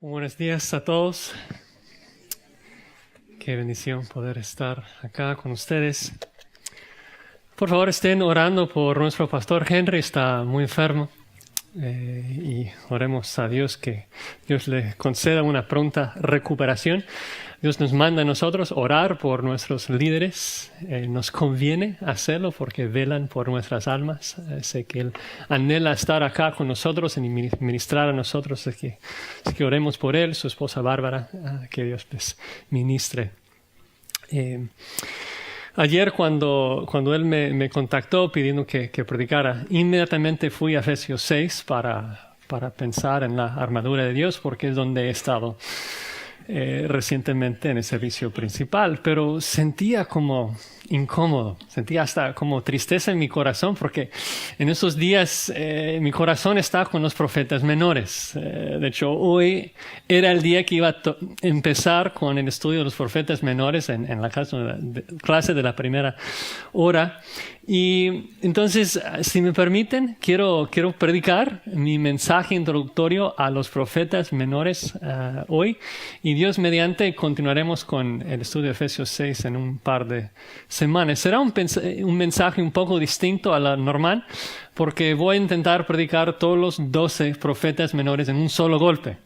Buenos días a todos. Qué bendición poder estar acá con ustedes. Por favor, estén orando por nuestro pastor Henry, está muy enfermo. Y oremos a Dios que Dios le conceda una pronta recuperación. Dios nos manda a nosotros orar por nuestros líderes. Nos conviene hacerlo porque velan por nuestras almas. Sé que Él anhela estar acá con nosotros y ministrar a nosotros. Así que oremos por Él, su esposa Bárbara, que Dios les ministre. Ayer cuando Él me contactó pidiendo que predicara, inmediatamente fui a Efesios 6 para pensar en la armadura de Dios porque es donde he estado recientemente en el servicio principal, pero sentía como incómodo, sentía hasta como tristeza en mi corazón porque en esos días mi corazón está con los profetas menores. De hecho, hoy era el día que iba a empezar con el estudio de los profetas menores en la clase de la primera hora. Y entonces, si me permiten, quiero predicar mi mensaje introductorio a los profetas menores hoy. Y Dios mediante continuaremos con el estudio de Efesios 6 en un par de semanas. Será un mensaje un poco distinto a la normal, porque voy a intentar predicar todos los 12 profetas menores en un solo golpe.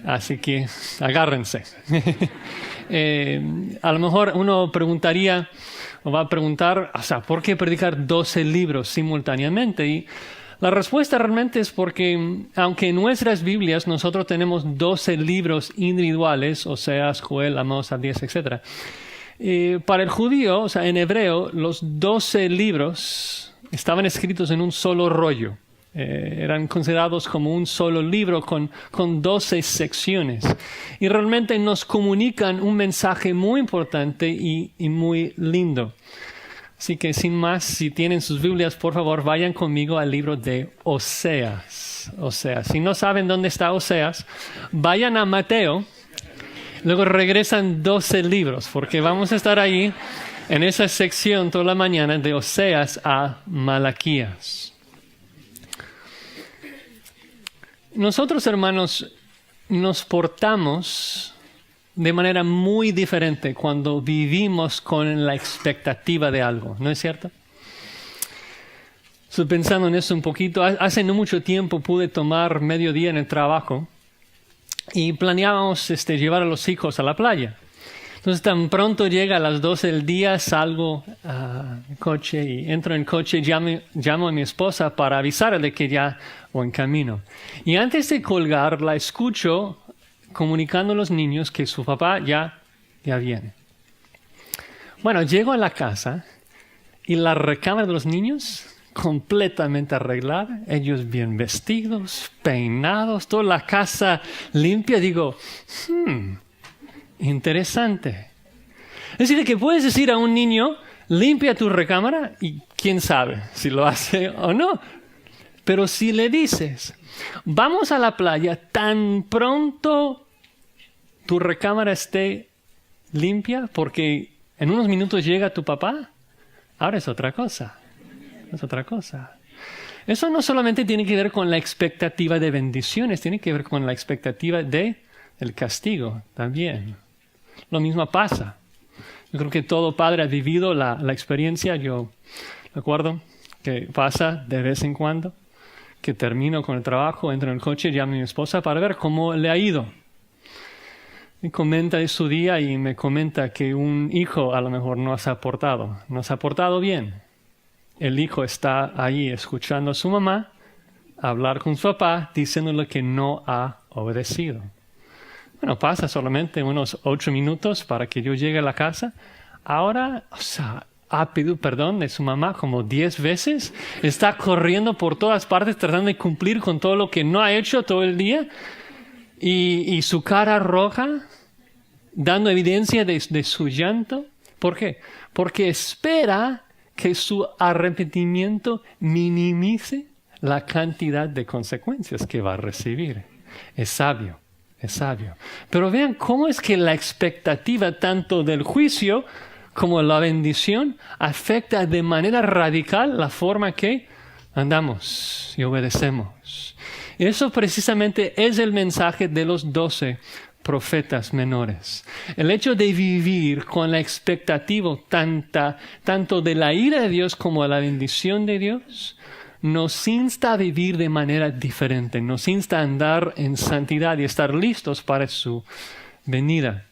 Así que agárrense. A lo mejor uno preguntaría o va a preguntar, o sea, ¿por qué predicar 12 libros simultáneamente? Y la respuesta realmente es porque, aunque en nuestras Biblias nosotros tenemos 12 libros individuales, Oseas, Joel, Amós, Abdías, etc., para el judío, o sea, en hebreo, los 12 libros estaban escritos en un solo rollo. Eran considerados como un solo libro con 12 secciones. Y realmente nos comunican un mensaje muy importante y muy lindo. Así que sin más, si tienen sus Biblias, por favor, vayan conmigo al libro de Oseas. Oseas. Si no saben dónde está Oseas, vayan a Mateo. Luego regresan 12 libros, porque vamos a estar ahí en esa sección toda la mañana de Oseas a Malaquías. Nosotros, hermanos, nos portamos de manera muy diferente cuando vivimos con la expectativa de algo, ¿no es cierto? Estoy pensando en eso un poquito. Hace no mucho tiempo pude tomar mediodía en el trabajo y planeábamos llevar a los hijos a la playa. Entonces, tan pronto llega a las 12 del día, salgo al coche y entro en el coche y llamo a mi esposa para avisarle que ya voy en camino. Y antes de colgar, la escucho comunicando a los niños que su papá ya viene. Bueno, llego a la casa y la recámara de los niños completamente arreglada, ellos bien vestidos, peinados, toda la casa limpia. Digo, interesante. Es decir, que puedes decir a un niño, limpia tu recámara, y quién sabe si lo hace o no. Pero si le dices, vamos a la playa, tan pronto tu recámara esté limpia, porque en unos minutos llega tu papá, ahora es otra cosa. Es otra cosa. Eso no solamente tiene que ver con la expectativa de bendiciones, tiene que ver con la expectativa del castigo también. Lo mismo pasa. Yo creo que todo padre ha vivido la experiencia. Yo recuerdo que pasa de vez en cuando, que termino con el trabajo, entro en el coche, llamo a mi esposa para ver cómo le ha ido. Me comenta de su día y me comenta que un hijo a lo mejor no se ha portado bien. El hijo está ahí escuchando a su mamá hablar con su papá, diciéndole que no ha obedecido. Bueno, pasa solamente unos 8 minutos para que yo llegue a la casa. Ahora, ha pedido perdón de su mamá como 10 veces. Está corriendo por todas partes tratando de cumplir con todo lo que no ha hecho todo el día. Y su cara roja, dando evidencia de su llanto. ¿Por qué? Porque espera que su arrepentimiento minimice la cantidad de consecuencias que va a recibir. Es sabio. Pero vean cómo es que la expectativa tanto del juicio como la bendición afecta de manera radical la forma que andamos y obedecemos. Eso precisamente es el mensaje de los 12 profetas menores. El hecho de vivir con la expectativa tanto de la ira de Dios como de la bendición de Dios, nos insta a vivir de manera diferente, nos insta a andar en santidad y estar listos para su venida.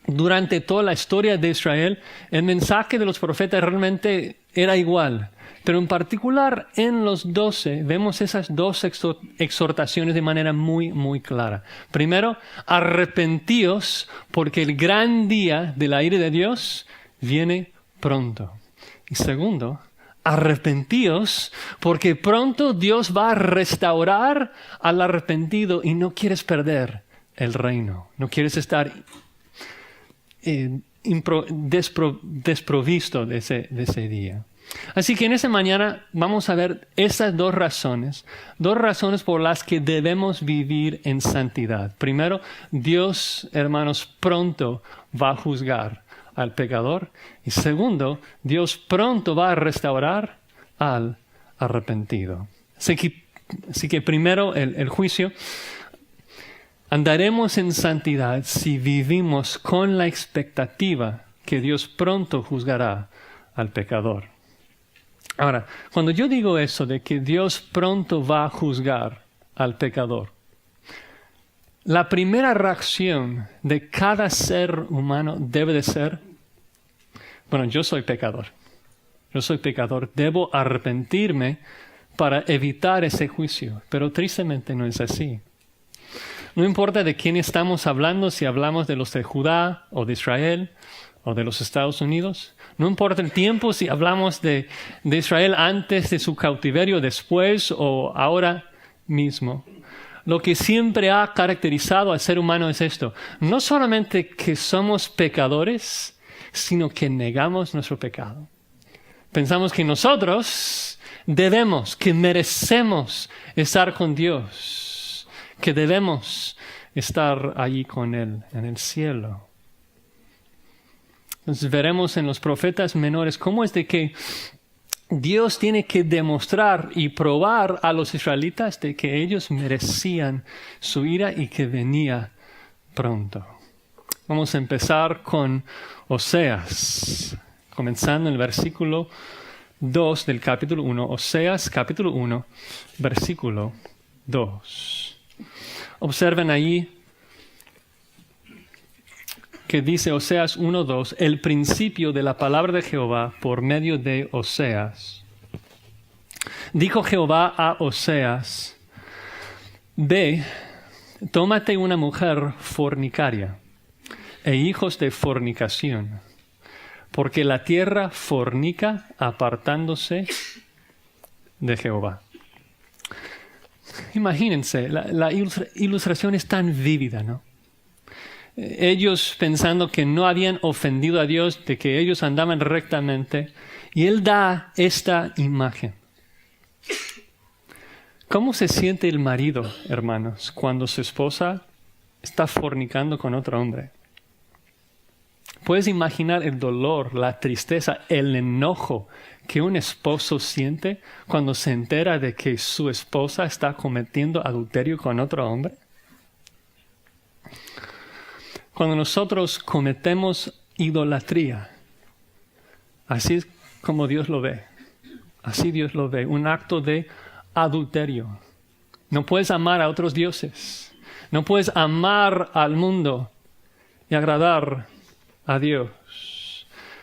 Durante toda la historia de Israel, el mensaje de los profetas realmente era igual. Pero en particular en los 12 vemos esas dos exhortaciones de manera muy, muy clara. Primero, arrepentíos porque el gran día de la ira de Dios viene pronto. Y segundo, arrepentíos porque pronto Dios va a restaurar al arrepentido y no quieres perder el reino. No quieres estar desprovisto de ese día. Así que en esta mañana vamos a ver estas dos razones por las que debemos vivir en santidad. Primero, Dios, hermanos, pronto va a juzgar al pecador. Y segundo, Dios pronto va a restaurar al arrepentido. Así que primero el juicio. Andaremos en santidad si vivimos con la expectativa que Dios pronto juzgará al pecador. Ahora, cuando yo digo eso de que Dios pronto va a juzgar al pecador, la primera reacción de cada ser humano debe de ser, bueno, yo soy pecador, debo arrepentirme para evitar ese juicio, pero tristemente no es así. No importa de quién estamos hablando, si hablamos de los de Judá o de Israel o de los Estados Unidos. No importa el tiempo, si hablamos de Israel antes de su cautiverio, después o ahora mismo. Lo que siempre ha caracterizado al ser humano es esto. No solamente que somos pecadores, sino que negamos nuestro pecado. Pensamos que nosotros que merecemos estar con Dios, que debemos estar allí con Él en el cielo. Entonces veremos en los profetas menores cómo es de que Dios tiene que demostrar y probar a los israelitas de que ellos merecían su ira y que venía pronto. Vamos a empezar con Oseas, comenzando en el versículo 2 del capítulo 1. Oseas, capítulo 1, versículo 2. Observen ahí que dice Oseas 1:2, el principio de la palabra de Jehová por medio de Oseas. Dijo Jehová a Oseas, ve, tómate una mujer fornicaria e hijos de fornicación, porque la tierra fornica apartándose de Jehová. Imagínense, la ilustración es tan vívida, ¿no? Ellos pensando que no habían ofendido a Dios, de que ellos andaban rectamente, y Él da esta imagen. ¿Cómo se siente el marido, hermanos, cuando su esposa está fornicando con otro hombre? ¿Puedes imaginar el dolor, la tristeza, el enojo que un esposo siente cuando se entera de que su esposa está cometiendo adulterio con otro hombre? Cuando nosotros cometemos idolatría, así es como Dios lo ve. Así Dios lo ve, un acto de adulterio. No puedes amar a otros dioses. No puedes amar al mundo y agradar a Dios.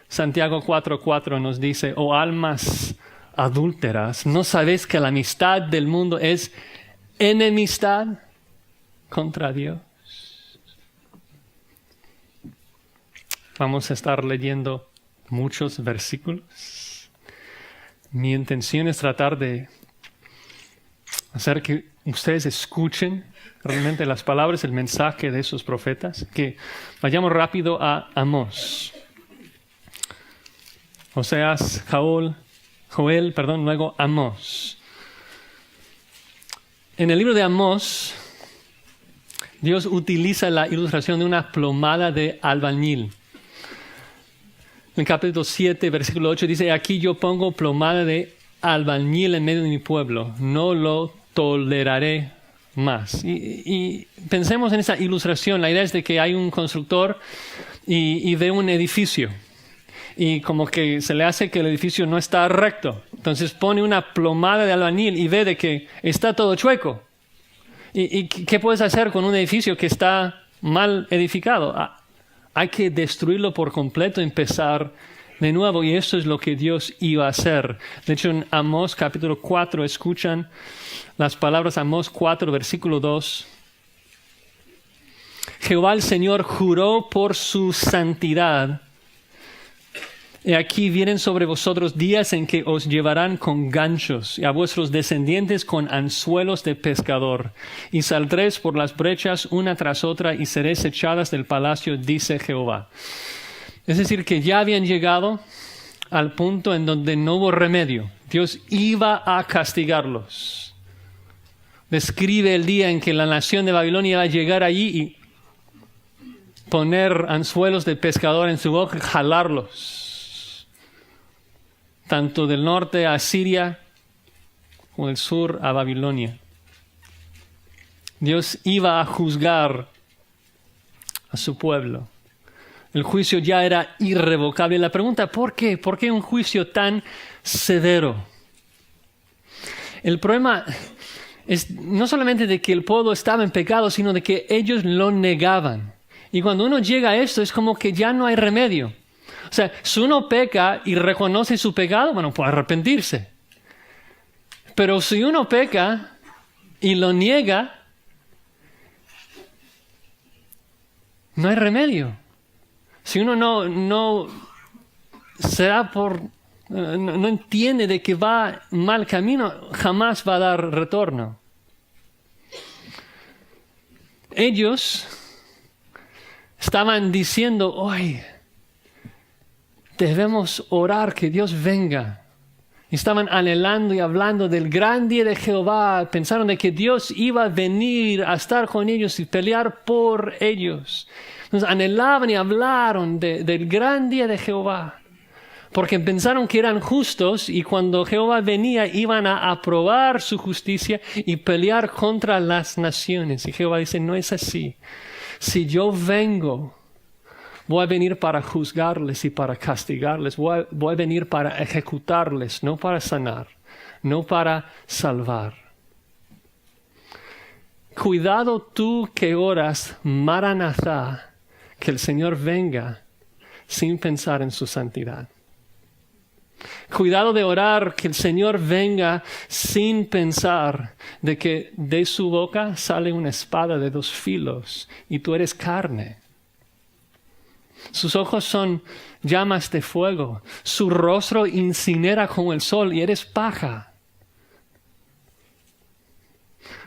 Santiago 4:4 nos dice, oh almas adúlteras, ¿no sabéis que la amistad del mundo es enemistad contra Dios? Vamos a estar leyendo muchos versículos. Mi intención es tratar de hacer que ustedes escuchen realmente las palabras, el mensaje de esos profetas. Que vayamos rápido a Amós. Oseas, Joel, luego Amós. En el libro de Amós, Dios utiliza la ilustración de una plomada de albañil. En el capítulo 7, versículo 8 dice, aquí yo pongo plomada de albañil en medio de mi pueblo, no lo toleraré más. Y pensemos en esa ilustración. La idea es de que hay un constructor y ve un edificio. Y como que se le hace que el edificio no está recto. Entonces pone una plomada de albañil y ve de que está todo chueco. ¿Y qué puedes hacer con un edificio que está mal edificado? Hay que destruirlo por completo, empezar de nuevo. Y eso es lo que Dios iba a hacer. De hecho, en Amós capítulo 4, escuchan las palabras Amós 4, versículo 2. Jehová el Señor juró por su santidad. Y aquí vienen sobre vosotros días en que os llevarán con ganchos y a vuestros descendientes con anzuelos de pescador. Y saldréis por las brechas una tras otra y seréis echadas del palacio, dice Jehová. Es decir, que ya habían llegado al punto en donde no hubo remedio. Dios iba a castigarlos. Describe el día en que la nación de Babilonia iba a llegar allí y poner anzuelos de pescador en su boca y jalarlos. Tanto del norte a Siria como del sur a Babilonia. Dios iba a juzgar a su pueblo. El juicio ya era irrevocable. La pregunta, ¿por qué? ¿Por qué un juicio tan severo? El problema es no solamente de que el pueblo estaba en pecado, sino de que ellos lo negaban. Y cuando uno llega a esto, es como que ya no hay remedio. O sea, si uno peca y reconoce su pecado, bueno, puede arrepentirse. Pero si uno peca y lo niega, no hay remedio. Si uno no entiende de que va mal camino, jamás va a dar retorno. Ellos estaban diciendo, hoy debemos orar que Dios venga. Y estaban anhelando y hablando del gran día de Jehová. Pensaron de que Dios iba a venir a estar con ellos y pelear por ellos. Entonces anhelaban y hablaron del gran día de Jehová. Porque pensaron que eran justos y cuando Jehová venía iban a aprobar su justicia y pelear contra las naciones. Y Jehová dice, no es así. Si yo vengo, voy a venir para juzgarles y para castigarles. Voy a venir para ejecutarles, no para sanar, no para salvar. Cuidado tú que oras, Maranatha, que el Señor venga sin pensar en su santidad. Cuidado de orar que el Señor venga sin pensar de que de su boca sale una espada de 2 filos y tú eres carne. Sus ojos son llamas de fuego. Su rostro incinera como el sol y eres paja.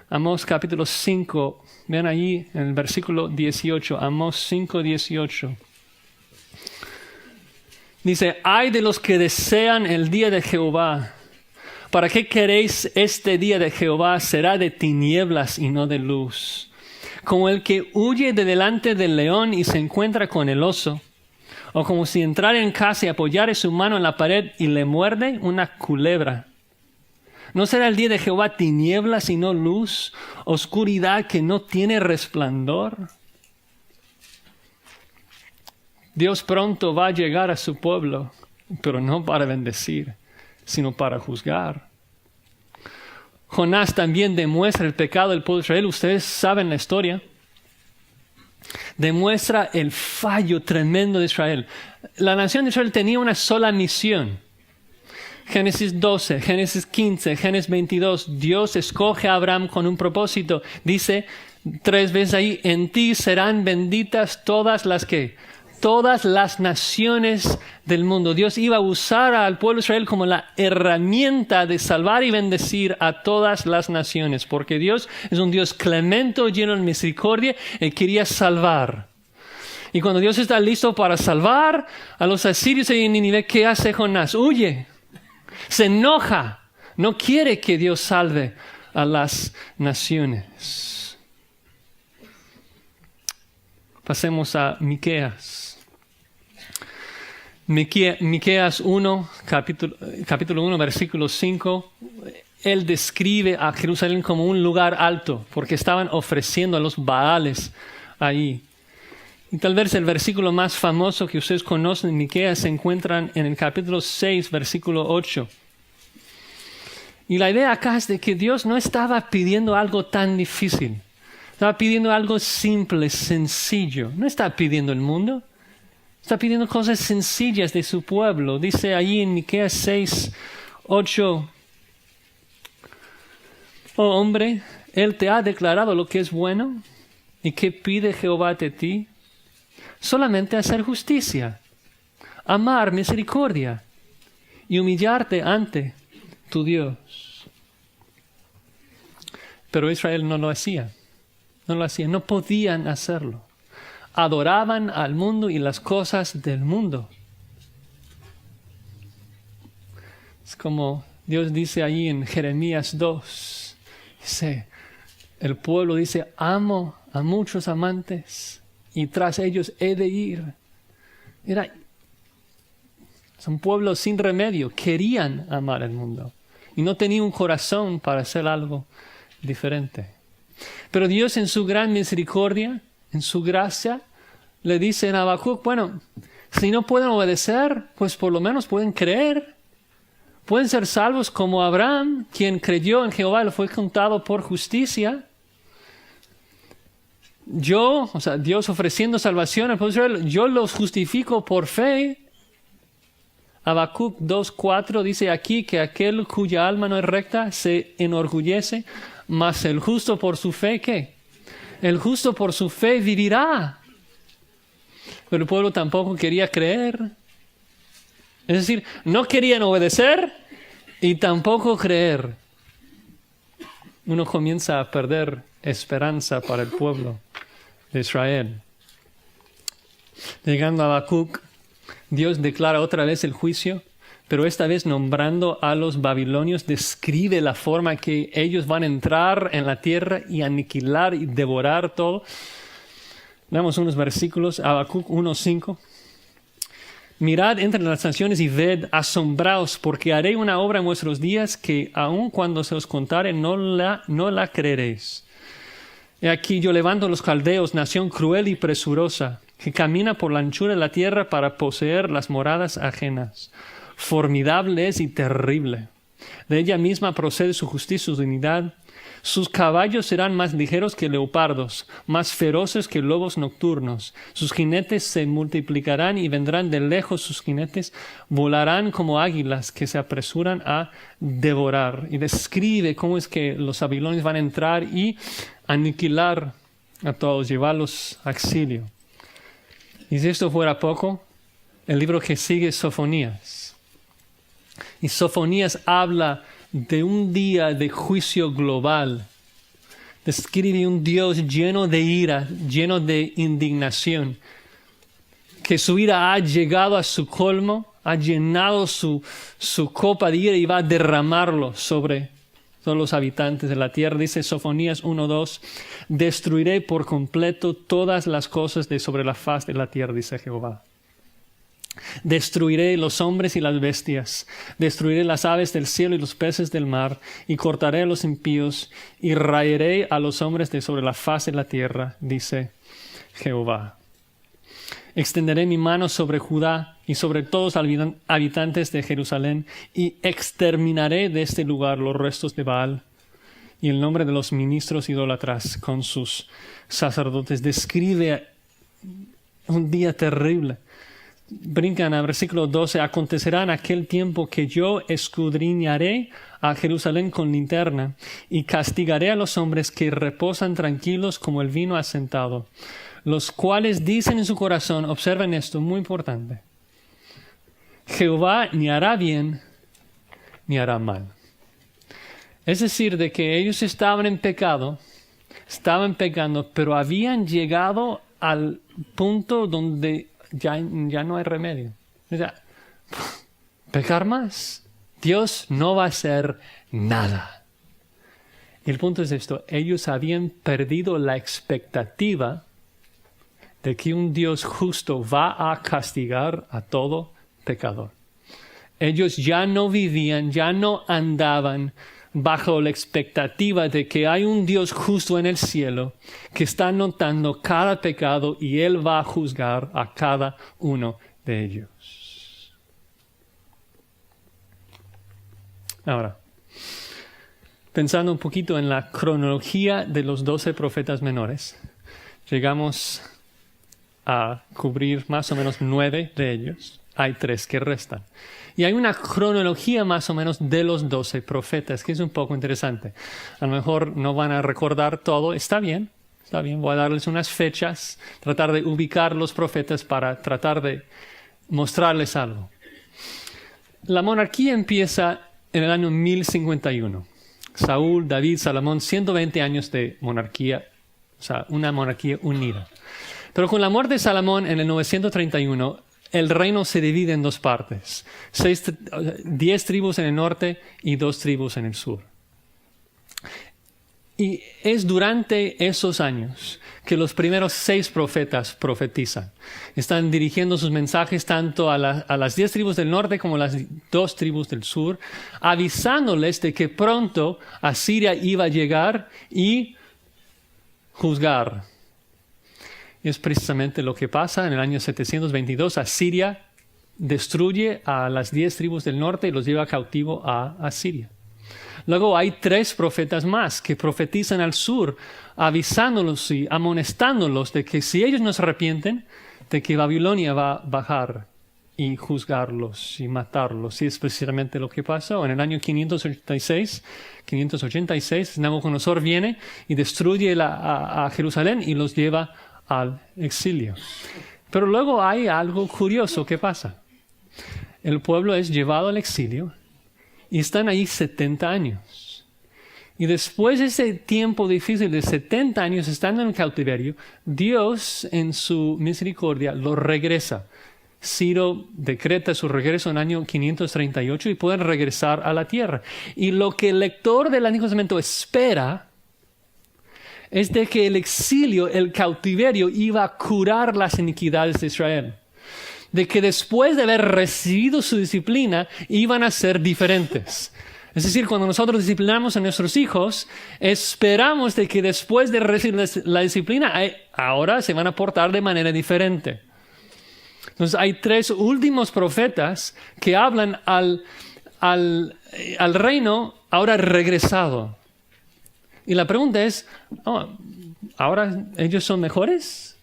Amós capítulo 5. Vean allí en el versículo 18. Amós 5, 18. Dice, ay de los que desean el día de Jehová. ¿Para qué queréis este día de Jehová? Será de tinieblas y no de luz. Como el que huye de delante del león y se encuentra con el oso, o como si entrara en casa y apoyare su mano en la pared y le muerde una culebra. ¿No será el día de Jehová tinieblas y no luz, oscuridad que no tiene resplandor? Dios pronto va a llegar a su pueblo, pero no para bendecir, sino para juzgar. Jonás también demuestra el pecado del pueblo de Israel. Ustedes saben la historia. Demuestra el fallo tremendo de Israel. La nación de Israel tenía una sola misión. Génesis 12, Génesis 15, Génesis 22. Dios escoge a Abraham con un propósito. Dice 3 veces ahí, en ti serán benditas todas las naciones del mundo. Dios iba a usar al pueblo de Israel como la herramienta de salvar y bendecir a todas las naciones, porque Dios es un Dios clemente, lleno de misericordia, y quería salvar. Y cuando Dios está listo para salvar a los asirios y Nínive, ¿qué hace Jonás? Huye, se enoja, no quiere que Dios salve a las naciones. Pasemos a Miqueas. Miqueas 1, capítulo 1, versículo 5. él describe a Jerusalén como un lugar alto, porque estaban ofreciendo a los Baales ahí. Y tal vez el versículo más famoso que ustedes conocen en Miqueas se encuentra en el capítulo 6, versículo 8. Y la idea acá es de que Dios no estaba pidiendo algo tan difícil. Estaba pidiendo algo simple, sencillo. No está pidiendo el mundo. Está pidiendo cosas sencillas de su pueblo. Dice allí en Miqueas 6, 8. Oh hombre, Él te ha declarado lo que es bueno. ¿Y qué pide Jehová de ti? Solamente hacer justicia, amar misericordia y humillarte ante tu Dios. Pero Israel no lo hacía. No podían hacerlo. Adoraban al mundo y las cosas del mundo. Es como Dios dice allí en Jeremías 2. Dice, el pueblo dice, amo a muchos amantes y tras ellos he de ir. Son pueblos sin remedio. Querían amar el mundo. Y no tenían un corazón para hacer algo diferente. Pero Dios en su gran misericordia, en su gracia, le dice en Habacuc, bueno, si no pueden obedecer, pues por lo menos pueden creer. Pueden ser salvos como Abraham, quien creyó en Jehová y le fue contado por justicia. Dios ofreciendo salvación al pueblo de Israel, yo los justifico por fe. Habacuc 2:4 dice aquí que aquel cuya alma no es recta se enorgullece, mas el justo por su fe, ¿qué? El justo por su fe vivirá. Pero el pueblo tampoco quería creer. Es decir, no querían obedecer y tampoco creer. Uno comienza a perder esperanza para el pueblo de Israel. Llegando a Habacuc, Dios declara otra vez el juicio, pero esta vez nombrando a los babilonios, describe la forma que ellos van a entrar en la tierra y aniquilar y devorar todo. Damos unos versículos, Habacuc 1:5. Mirad entre las naciones y ved, asombraos, porque haré una obra en vuestros días que aun cuando se os contare no la creeréis. He aquí yo levanto a los caldeos, nación cruel y presurosa, que camina por la anchura de la tierra para poseer las moradas ajenas. Formidable es y terrible. De ella misma procede su justicia y su dignidad. Sus caballos serán más ligeros que leopardos, más feroces que lobos nocturnos. Sus jinetes se multiplicarán y vendrán de lejos sus jinetes, volarán como águilas que se apresuran a devorar. Y describe cómo es que los babilonios van a entrar y aniquilar a todos, llevarlos a exilio. Y si esto fuera poco, el libro que sigue es Sofonías. Y Sofonías habla de un día de juicio global. Describe un Dios lleno de ira, lleno de indignación, que su ira ha llegado a su colmo, ha llenado su copa de ira y va a derramarlo sobre todos los habitantes de la tierra. Dice Sofonías 1:2, destruiré por completo todas las cosas de sobre la faz de la tierra, dice Jehová. Destruiré los hombres y las bestias, destruiré las aves del cielo y los peces del mar, y cortaré a los impíos, y raeré a los hombres de sobre la faz de la tierra, dice Jehová. Extenderé mi mano sobre Judá y sobre todos los habitantes de Jerusalén, y exterminaré de este lugar los restos de Baal y el nombre de los ministros idólatras con sus sacerdotes. Describe un día terrible. Brincan al versículo 12. Acontecerá en aquel tiempo que yo escudriñaré a Jerusalén con linterna y castigaré a los hombres que reposan tranquilos como el vino asentado, los cuales dicen en su corazón, observen esto, muy importante, Jehová ni hará bien ni hará mal. Es decir, de que ellos estaban pecando, pero habían llegado al punto donde ya no hay remedio. O sea, pecar más, Dios no va a hacer nada. Y el punto es esto, ellos habían perdido la expectativa de que un Dios justo va a castigar a todo pecador. Ellos ya no vivían, ya no andaban bajo la expectativa de que hay un Dios justo en el cielo que está notando cada pecado y Él va a juzgar a cada uno de ellos. Ahora, pensando un poquito en la cronología de los 12 profetas menores, llegamos a cubrir más o menos 9 de ellos. Hay 3 que restan. Y hay una cronología más o menos de los 12 profetas, que es un poco interesante. A lo mejor no van a recordar todo. Está bien. Voy a darles unas fechas, tratar de ubicar los profetas para tratar de mostrarles algo. La monarquía empieza en el año 1051. Saúl, David, Salomón, 120 años de monarquía, o sea, una monarquía unida. Pero con la muerte de Salomón en el 931, el reino se divide en 2 partes. 10 tribus en el norte y 2 tribus en el sur. Y es durante esos años que los primeros 6 profetas profetizan. Están dirigiendo sus mensajes tanto a las 10 tribus del norte como a las 2 tribus del sur, avisándoles de que pronto Asiria iba a llegar y juzgar. Y es precisamente lo que pasa en el año 722. Asiria destruye a las 10 tribus del norte y los lleva cautivo a Asiria. Luego hay 3 profetas más que profetizan al sur, avisándolos y amonestándolos de que si ellos no se arrepienten, de que Babilonia va a bajar y juzgarlos y matarlos. Y es precisamente lo que pasó. En el año 586, Nabucodonosor viene y destruye a Jerusalén y los lleva al exilio. Pero luego hay algo curioso que pasa. El pueblo es llevado al exilio y están ahí 70 años. Y después de ese tiempo difícil de 70 años estando en el cautiverio, Dios en su misericordia los regresa. Ciro decreta su regreso en el año 538 y pueden regresar a la tierra. Y lo que el lector del Antiguo Testamento espera es de que el exilio, el cautiverio, iba a curar las iniquidades de Israel. De que después de haber recibido su disciplina, iban a ser diferentes. Es decir, cuando nosotros disciplinamos a nuestros hijos, esperamos de que después de recibir la disciplina, ahora se van a portar de manera diferente. Entonces hay 3 últimos profetas que hablan al reino ahora regresado. Y la pregunta es, ¿ahora ellos son mejores?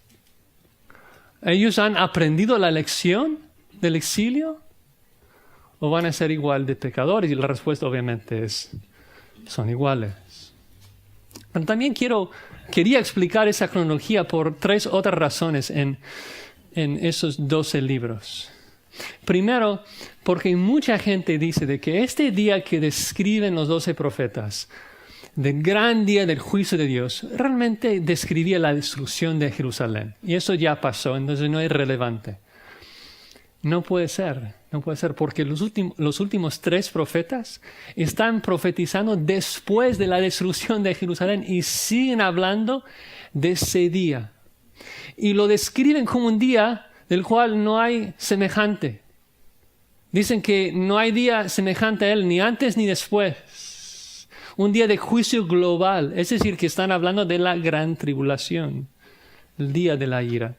¿Ellos han aprendido la lección del exilio? ¿O van a ser igual de pecadores? Y la respuesta obviamente es, son iguales. Pero también quería explicar esa cronología por 3 otras razones en esos 12 libros. Primero, porque mucha gente dice de que este día que describen los 12 profetas, del gran día del juicio de Dios, realmente describía la destrucción de Jerusalén. Y eso ya pasó, entonces no es relevante. No puede ser, porque los últimos 3 profetas están profetizando después de la destrucción de Jerusalén y siguen hablando de ese día. Y lo describen como un día del cual no hay semejante. Dicen que no hay día semejante a él, ni antes ni después. Un día de juicio global, es decir, que están hablando de la gran tribulación, el día de la ira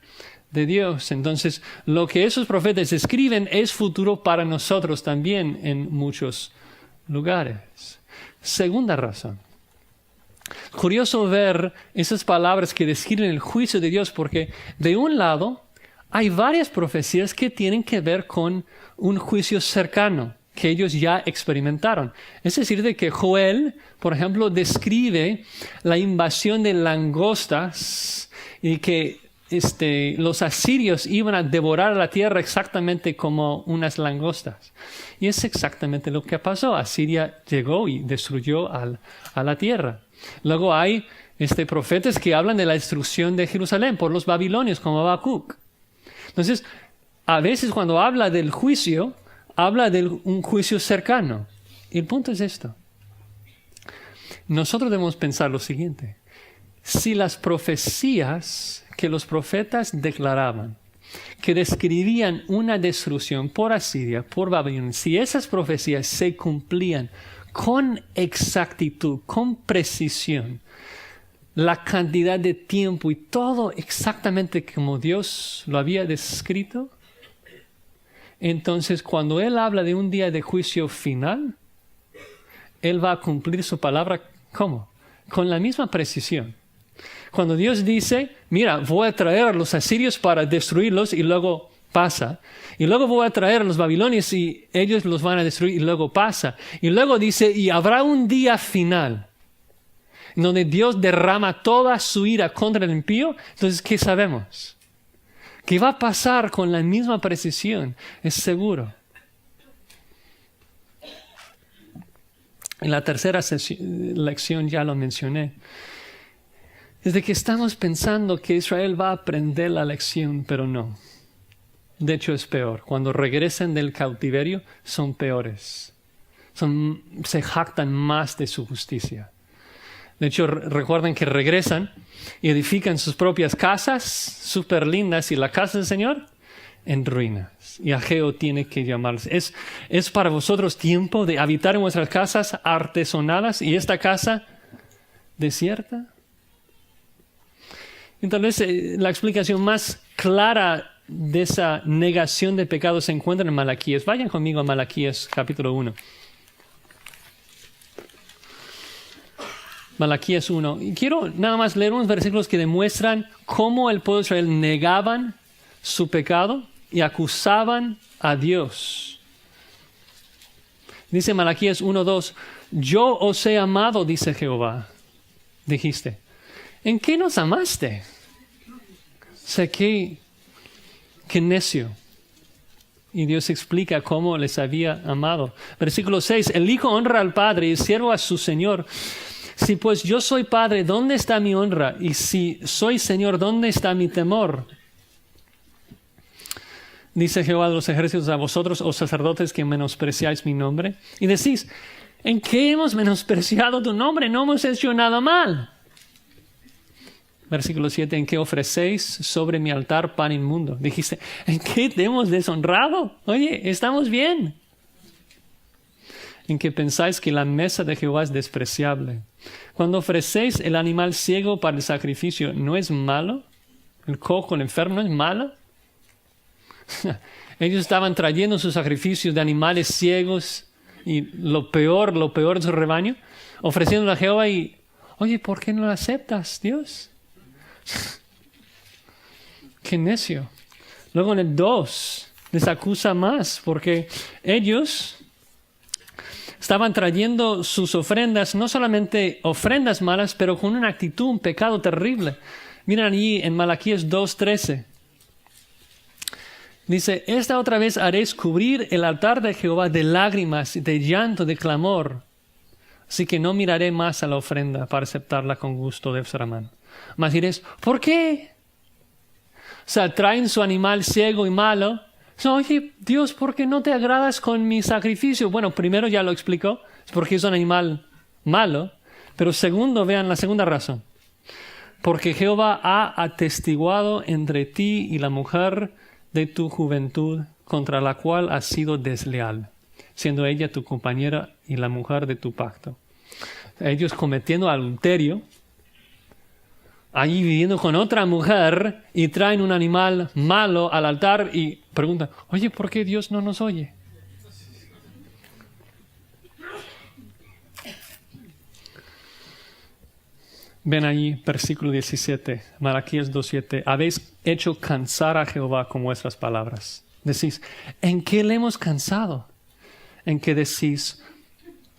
de Dios. Entonces, lo que esos profetas escriben es futuro para nosotros también en muchos lugares. Segunda razón. Curioso ver esas palabras que describen el juicio de Dios, porque de un lado hay varias profecías que tienen que ver con un juicio cercano que ellos ya experimentaron. Es decir, de que Joel, por ejemplo, describe la invasión de langostas y que los asirios iban a devorar la tierra exactamente como unas langostas. Y es exactamente lo que pasó. Asiria llegó y destruyó a la tierra. Luego hay profetas que hablan de la destrucción de Jerusalén por los babilonios, como Habacuc. Entonces, a veces cuando habla del juicio, habla de un juicio cercano. Y el punto es esto. Nosotros debemos pensar lo siguiente. Si las profecías que los profetas declaraban, que describían una destrucción por Asiria, por Babilonia, si esas profecías se cumplían con exactitud, con precisión, la cantidad de tiempo y todo exactamente como Dios lo había descrito, entonces cuando Él habla de un día de juicio final, Él va a cumplir su palabra, ¿cómo? Con la misma precisión. Cuando Dios dice, mira, voy a traer a los asirios para destruirlos y luego pasa. Y luego voy a traer a los babilonios y ellos los van a destruir y luego pasa. Y luego dice, y habrá un día final donde Dios derrama toda su ira contra el impío. Entonces, ¿qué sabemos? Que va a pasar con la misma precisión, es seguro. En la tercera lección ya lo mencioné. Es de que estamos pensando que Israel va a aprender la lección, pero no. De hecho, es peor. Cuando regresen del cautiverio, son peores. Se jactan más de su justicia. De hecho, recuerden que regresan y edifican sus propias casas súper lindas y la casa del Señor en ruinas. Y Ageo tiene que llamarles. ¿Es para vosotros tiempo de habitar en vuestras casas artesonadas y esta casa desierta? Entonces, la explicación más clara de esa negación de pecado se encuentra en Malaquías. Vayan conmigo a Malaquías capítulo 1. Malaquías 1. Y quiero nada más leer unos versículos que demuestran cómo el pueblo de Israel negaban su pecado y acusaban a Dios. Dice Malaquías 1:2, yo os he amado, dice Jehová. Dijiste, ¿en qué nos amaste? O sea, qué necio. Y Dios explica cómo les había amado. Versículo 6, el hijo honra al padre y el siervo a su señor. Si pues yo soy padre, ¿dónde está mi honra? Y si soy señor, ¿dónde está mi temor? Dice Jehová de los ejércitos a vosotros, oh sacerdotes, que menospreciáis mi nombre. Y decís, ¿en qué hemos menospreciado tu nombre? No hemos hecho nada mal. Versículo 7, ¿en qué ofrecéis sobre mi altar pan inmundo? Dijiste, ¿en qué te hemos deshonrado? Oye, estamos bien. En que pensáis que la mesa de Jehová es despreciable. Cuando ofrecéis el animal ciego para el sacrificio, ¿no es malo? ¿El cojo, el enfermo, no es malo? Ellos estaban trayendo sus sacrificios de animales ciegos y lo peor de su rebaño, ofreciéndolo a Jehová y, oye, ¿por qué no lo aceptas, Dios? Qué necio. Luego en el 2 les acusa más porque ellos estaban trayendo sus ofrendas, no solamente ofrendas malas, pero con una actitud, un pecado terrible. Miren allí en Malaquías 2:13. Dice, esta otra vez haréis cubrir el altar de Jehová de lágrimas, de llanto, de clamor. Así que no miraré más a la ofrenda para aceptarla con gusto de vuestra mano. Mas diréis, ¿por qué? O sea, traen su animal ciego y malo. Oye, Dios, ¿por qué no te agradas con mi sacrificio? Bueno, primero ya lo explicó, es porque es un animal malo. Pero segundo, vean la segunda razón. Porque Jehová ha atestiguado entre ti y la mujer de tu juventud, contra la cual has sido desleal, siendo ella tu compañera y la mujer de tu pacto. Ellos cometiendo adulterio, allí viviendo con otra mujer y traen un animal malo al altar y preguntan, oye, ¿por qué Dios no nos oye? Ven allí, versículo 17, Malaquías 2:7. Habéis hecho cansar a Jehová con vuestras palabras. Decís, ¿en qué le hemos cansado? En que decís,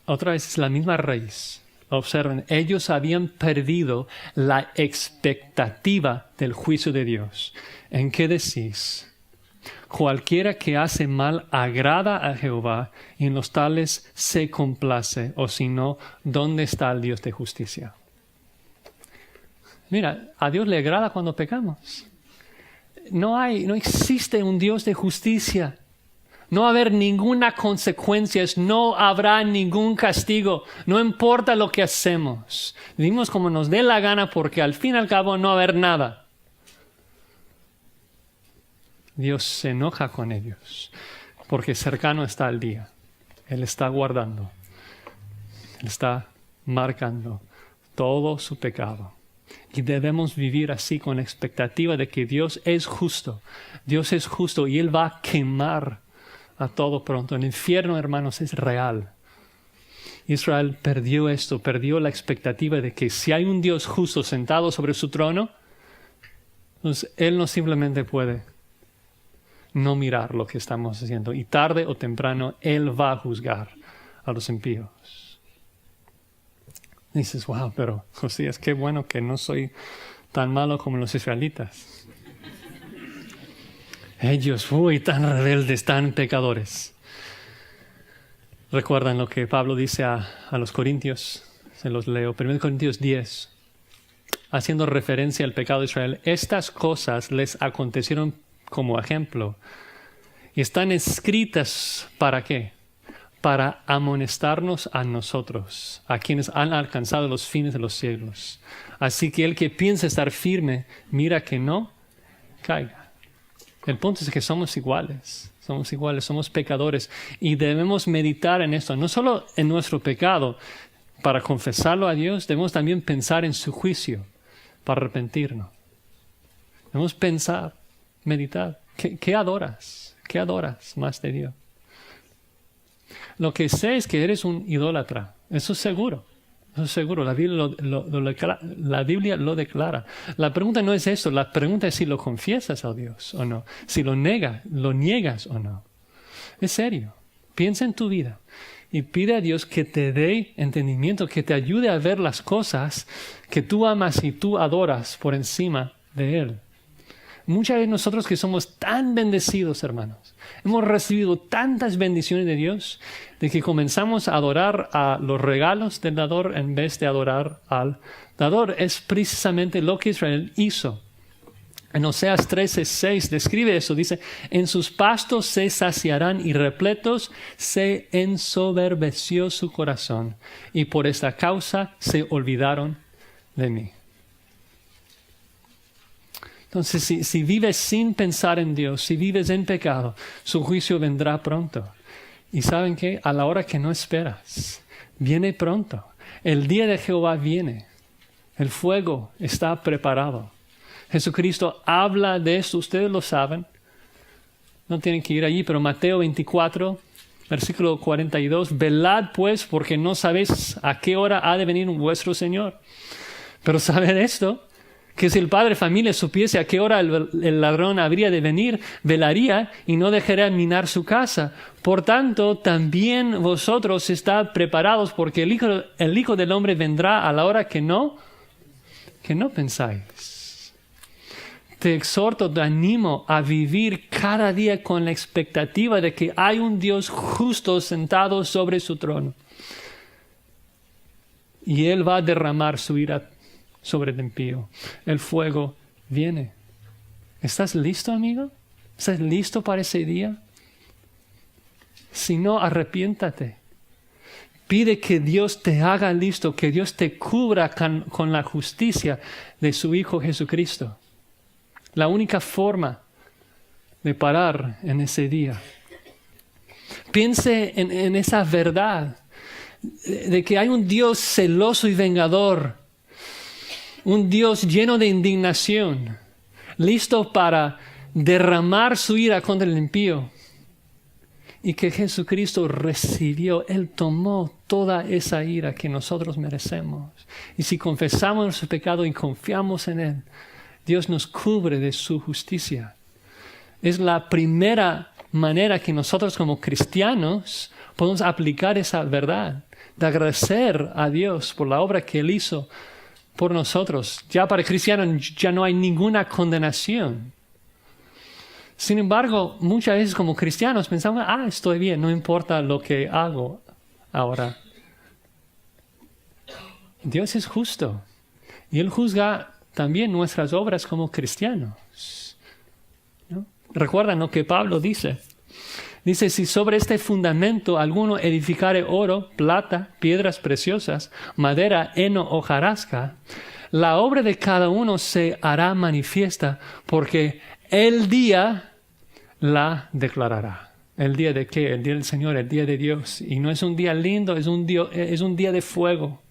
otra vez es la misma raíz. Observen, ellos habían perdido la expectativa del juicio de Dios. ¿En qué decís? Cualquiera que hace mal agrada a Jehová y en los tales se complace, o si no, ¿dónde está el Dios de justicia? Mira, a Dios le agrada cuando pecamos. No existe un Dios de justicia. No va a haber ninguna consecuencia, no habrá ningún castigo. No importa lo que hacemos. Vivimos como nos dé la gana porque al fin y al cabo no va a haber nada. Dios se enoja con ellos porque cercano está el día. Él está guardando. está marcando todo su pecado. Y debemos vivir así con la expectativa de que Dios es justo. Dios es justo y Él va a quemar a todo pronto. El infierno, hermanos, es real. Israel perdió esto, perdió la expectativa de que si hay un Dios justo sentado sobre su trono, entonces Él no simplemente puede no mirar lo que estamos haciendo. Y tarde o temprano Él va a juzgar a los impíos. Dices, wow, pero Josías, qué bueno que no soy tan malo como los israelitas. Ellos, tan rebeldes, tan pecadores. ¿Recuerdan lo que Pablo dice a los Corintios? Se los leo. 1 Corintios 10. Haciendo referencia al pecado de Israel. Estas cosas les acontecieron como ejemplo. Y están escritas ¿para qué? Para amonestarnos a nosotros, a quienes han alcanzado los fines de los siglos. Así que el que piensa estar firme, mira que no caiga. El punto es que somos iguales, somos pecadores y debemos meditar en esto, no solo en nuestro pecado, para confesarlo a Dios, debemos también pensar en su juicio, para arrepentirnos. Debemos pensar, meditar, ¿qué adoras? ¿Qué adoras más de Dios? Lo que sé es que eres un idólatra. Eso es seguro. La Biblia lo declara. La pregunta no es eso. La pregunta es si lo confiesas a Dios o no. Si lo niegas o no. Es serio. Piensa en tu vida y pide a Dios que te dé entendimiento, que te ayude a ver las cosas que tú amas y tú adoras por encima de Él. Muchas veces nosotros que somos tan bendecidos, hermanos, hemos recibido tantas bendiciones de Dios, de que comenzamos a adorar a los regalos del dador en vez de adorar al dador. Es precisamente lo que Israel hizo. En Oseas 13:6 describe eso, dice, en sus pastos se saciarán y repletos se ensoberbeció su corazón, y por esta causa se olvidaron de mí. Entonces, si vives sin pensar en Dios, si vives en pecado, su juicio vendrá pronto. Y ¿saben qué? A la hora que no esperas, viene pronto. El día de Jehová viene. El fuego está preparado. Jesucristo habla de esto, ustedes lo saben. No tienen que ir allí, pero Mateo 24, versículo 42. Velad pues, porque no sabéis a qué hora ha de venir vuestro Señor. Pero ¿saben esto? Que si el padre de familia supiese a qué hora el ladrón habría de venir, velaría y no dejaría minar su casa. Por tanto, también vosotros estad preparados, porque el Hijo del Hombre vendrá a la hora que no pensáis. Te exhorto, te animo a vivir cada día con la expectativa de que hay un Dios justo sentado sobre su trono. Y Él va a derramar su ira sobre el impío. El fuego viene. ¿Estás listo, amigo? ¿Estás listo para ese día? Si no, arrepiéntate. Pide que Dios te haga listo, que Dios te cubra con la justicia de su Hijo Jesucristo. La única forma de parar en ese día. Piense en esa verdad de que hay un Dios celoso y vengador. Un Dios lleno de indignación, listo para derramar su ira contra el impío. Y que Jesucristo recibió, Él tomó toda esa ira que nosotros merecemos. Y si confesamos nuestro pecado y confiamos en Él, Dios nos cubre de su justicia. Es la primera manera que nosotros como cristianos podemos aplicar esa verdad, de agradecer a Dios por la obra que Él hizo por nosotros. Ya para cristianos ya no hay ninguna condenación. Sin embargo, muchas veces como cristianos pensamos, estoy bien, no importa lo que hago ahora. Dios es justo y Él juzga también nuestras obras como cristianos, ¿no? Recuerdan lo que Pablo dice. Dice, si sobre este fundamento alguno edificare oro, plata, piedras preciosas, madera, heno o hojarasca, la obra de cada uno se hará manifiesta, porque el día la declarará. ¿El día de qué? El día del Señor, el día de Dios. Y no es un día lindo, es un día de fuego.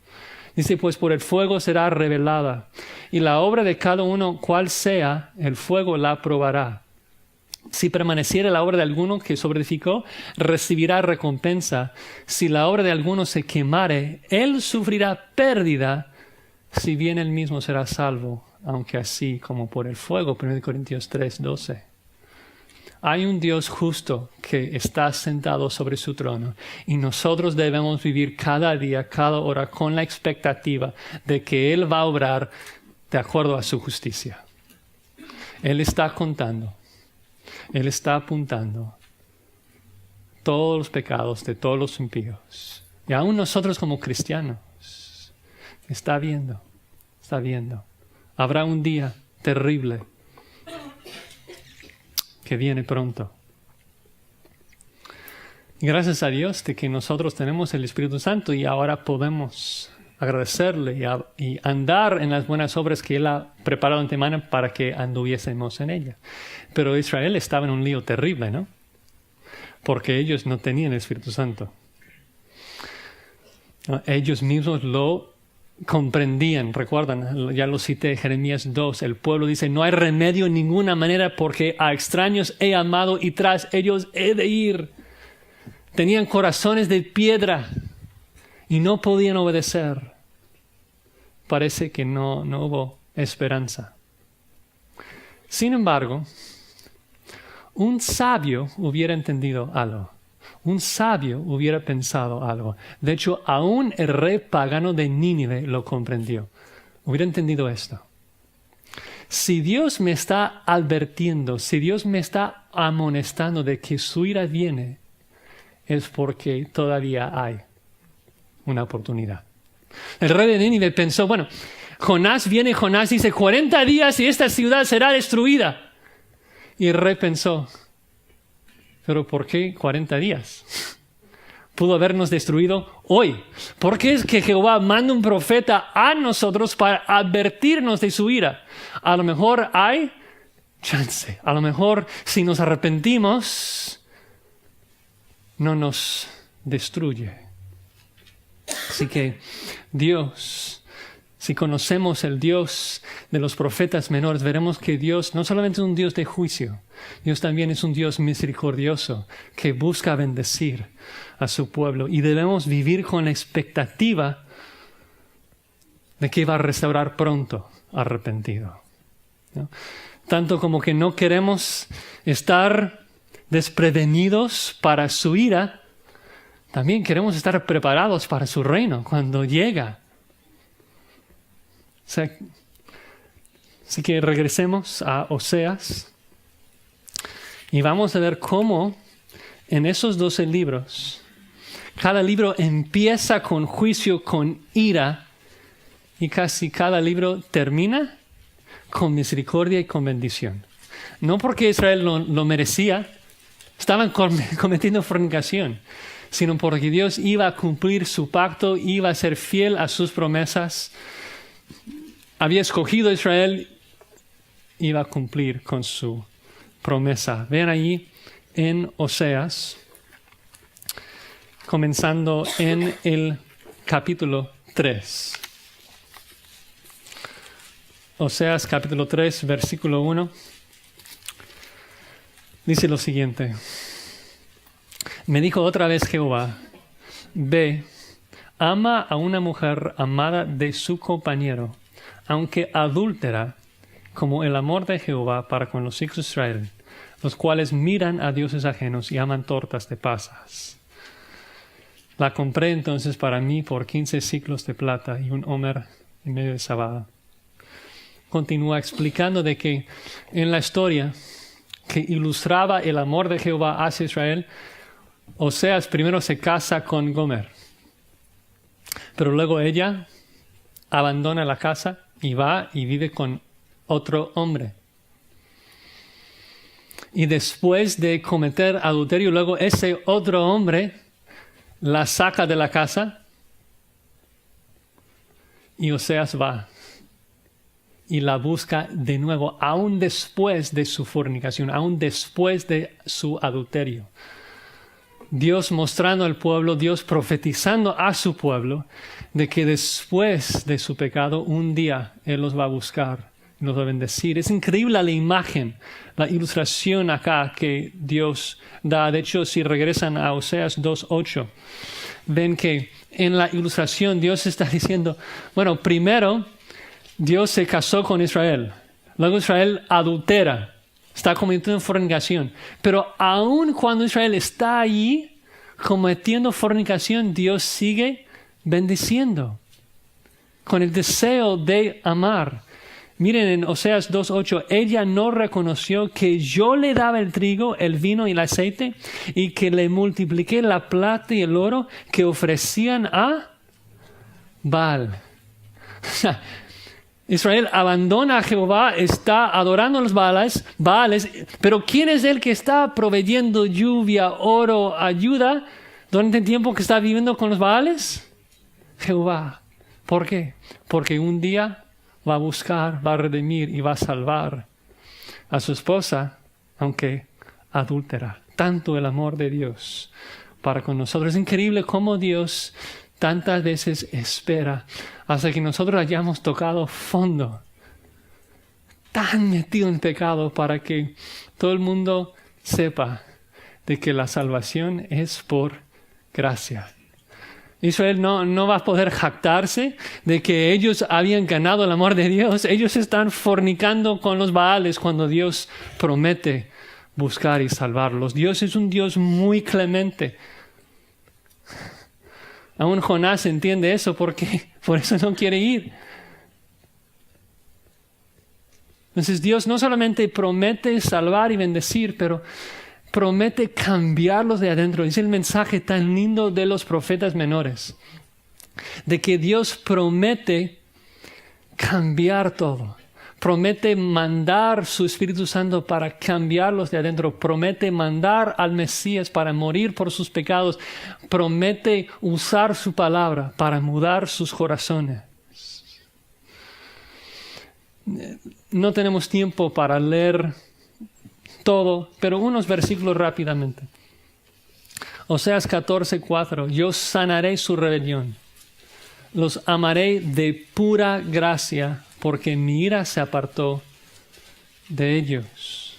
Dice, pues por el fuego será revelada. Y la obra de cada uno, cual sea, el fuego la probará. Si permaneciera la obra de alguno que sobreedificó, recibirá recompensa. Si la obra de alguno se quemare, él sufrirá pérdida, si bien él mismo será salvo, aunque así como por el fuego. 1 Corintios 3:12. Hay un Dios justo que está sentado sobre su trono y nosotros debemos vivir cada día, cada hora con la expectativa de que Él va a obrar de acuerdo a su justicia. Él está contando, Él está apuntando todos los pecados de todos los impíos. Y aún nosotros como cristianos, está viendo. Habrá un día terrible que viene pronto. Gracias a Dios de que nosotros tenemos el Espíritu Santo y ahora podemos agradecerle y andar en las buenas obras que Él ha preparado de antemano para que anduviésemos en ellas. Pero Israel estaba en un lío terrible, ¿no? Porque ellos no tenían el Espíritu Santo. Ellos mismos lo comprendían, recuerdan, ya lo cité, Jeremías 2, el pueblo dice, no hay remedio en ninguna manera porque a extraños he amado y tras ellos he de ir. Tenían corazones de piedra y no podían obedecer. Parece que no hubo esperanza. Sin embargo, un sabio hubiera entendido algo. Un sabio hubiera pensado algo. De hecho, aún el rey pagano de Nínive lo comprendió. Hubiera entendido esto. Si Dios me está advirtiendo, si Dios me está amonestando de que su ira viene, es porque todavía hay una oportunidad. El rey de Nínive pensó, bueno, Jonás dice 40 días y esta ciudad será destruida. Y el rey pensó, ¿pero por qué 40 días? Pudo habernos destruido hoy. ¿Por qué es que Jehová manda un profeta a nosotros para advertirnos de su ira? A lo mejor hay chance. A lo mejor si nos arrepentimos, no nos destruye. Así que Dios, si conocemos el Dios de los profetas menores, veremos que Dios no solamente es un Dios de juicio, Dios también es un Dios misericordioso que busca bendecir a su pueblo. Y debemos vivir con la expectativa de que va a restaurar pronto arrepentido, ¿no? Tanto como que no queremos estar desprevenidos para su ira, también queremos estar preparados para su reino cuando llega. Así que regresemos a Oseas y vamos a ver cómo en esos 12 libros, cada libro empieza con juicio, con ira, y casi cada libro termina con misericordia y con bendición. No porque Israel lo merecía, estaban cometiendo fornicación, sino porque Dios iba a cumplir su pacto, iba a ser fiel a sus promesas. Había escogido a Israel, iba a cumplir con su promesa. Vean allí en Oseas, comenzando en el capítulo 3. Oseas capítulo 3, versículo 1. Dice lo siguiente. Me dijo otra vez Jehová, ve, ama a una mujer amada de su compañero, aunque adúltera, como el amor de Jehová para con los hijos de Israel, los cuales miran a dioses ajenos y aman tortas de pasas. La compré entonces para mí por 15 siclos de plata y un homer en medio de cebada. Continúa explicando de que en la historia que ilustraba el amor de Jehová hacia Israel, Oseas primero se casa con Gomer, pero luego ella abandona la casa y va y vive con otro hombre. Y después de cometer adulterio, luego ese otro hombre la saca de la casa y Oseas va y la busca de nuevo, aún después de su fornicación, aún después de su adulterio. Dios mostrando al pueblo, Dios profetizando a su pueblo, de que después de su pecado, un día Él los va a buscar, los va a bendecir. Es increíble la imagen, la ilustración acá que Dios da. De hecho, si regresan a Oseas 2:8, ven que en la ilustración Dios está diciendo, bueno, primero Dios se casó con Israel, luego Israel adultera, está cometiendo fornicación. Pero aun cuando Israel está allí cometiendo fornicación, Dios sigue bendiciendo con el deseo de amar. Miren en Oseas 2:8, ella no reconoció que yo le daba el trigo, el vino y el aceite y que le multipliqué la plata y el oro que ofrecían a Baal. Israel abandona a Jehová, está adorando a los Baales, pero ¿quién es el que está proveyendo lluvia, oro, ayuda durante el tiempo que está viviendo con los Baales? Jehová. ¿Por qué? Porque un día va a buscar, va a redimir y va a salvar a su esposa, aunque adúltera. Tanto el amor de Dios para con nosotros. Es increíble cómo Dios tantas veces espera hasta que nosotros hayamos tocado fondo, tan metido en pecado, para que todo el mundo sepa de que la salvación es por gracia. Israel no va a poder jactarse de que ellos habían ganado el amor de Dios. Ellos están fornicando con los Baales cuando Dios promete buscar y salvarlos. Dios es un Dios muy clemente. Aún Jonás entiende eso, porque por eso no quiere ir. Entonces Dios no solamente promete salvar y bendecir, pero promete cambiarlos de adentro. Es el mensaje tan lindo de los profetas menores, de que Dios promete cambiar todo. Promete mandar su Espíritu Santo para cambiarlos de adentro. Promete mandar al Mesías para morir por sus pecados. Promete usar su palabra para mudar sus corazones. No tenemos tiempo para leer todo, pero unos versículos rápidamente. Oseas 14:4. Yo sanaré su rebelión. Los amaré de pura gracia, porque mi ira se apartó de ellos.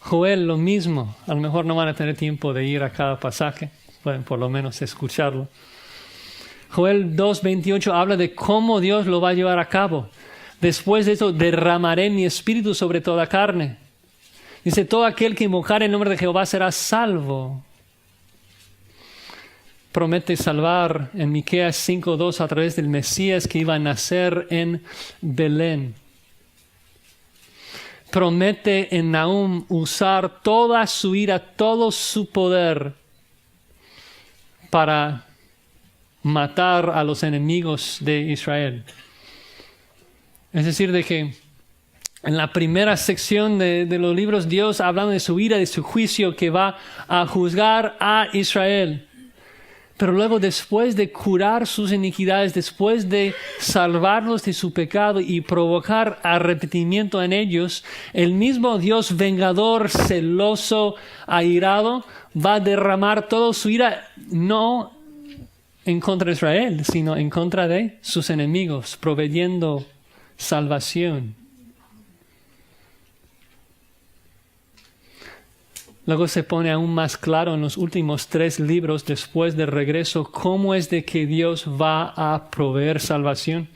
Joel, lo mismo. A lo mejor no van a tener tiempo de ir a cada pasaje. Pueden por lo menos escucharlo. Joel 2:28 habla de cómo Dios lo va a llevar a cabo. Después de eso, derramaré mi espíritu sobre toda carne. Dice, todo aquel que invocar el nombre de Jehová será salvo. Promete salvar en Miqueas 5:2 a través del Mesías que iba a nacer en Belén. Promete en Nahum usar toda su ira, todo su poder para matar a los enemigos de Israel. Es decir, de que en la primera sección de los libros, Dios hablando de su ira, de su juicio que va a juzgar a Israel. Pero luego, después de curar sus iniquidades, después de salvarlos de su pecado y provocar arrepentimiento en ellos, el mismo Dios vengador, celoso, airado, va a derramar toda su ira, no en contra de Israel, sino en contra de sus enemigos, proveyendo salvación. Luego se pone aún más claro en los últimos 3 libros después del regreso cómo es de que Dios va a proveer salvación.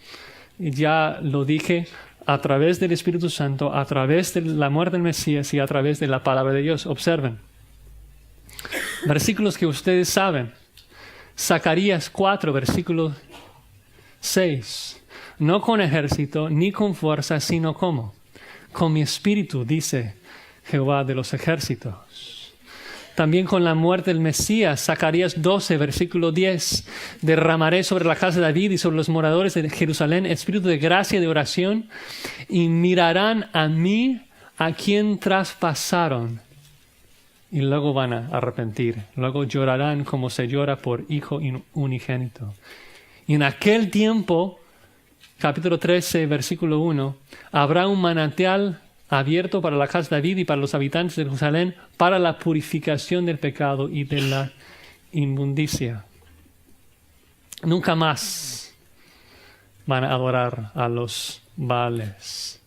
Y ya lo dije, a través del Espíritu Santo, a través de la muerte del Mesías y a través de la palabra de Dios. Observen. Versículos que ustedes saben. Zacarías 4, versículo 6. No con ejército ni con fuerza, sino ¿cómo? Con mi espíritu, dice Jehová de los ejércitos. También con la muerte del Mesías, Zacarías 12, versículo 10. Derramaré sobre la casa de David y sobre los moradores de Jerusalén espíritu de gracia y de oración, y mirarán a mí, a quien traspasaron, y luego van a arrepentir. Luego llorarán como se llora por hijo unigénito. Y en aquel tiempo, capítulo 13, versículo 1, habrá un manantial abierto para la casa de David y para los habitantes de Jerusalén, para la purificación del pecado y de la inmundicia. Nunca más van a adorar a los Baales.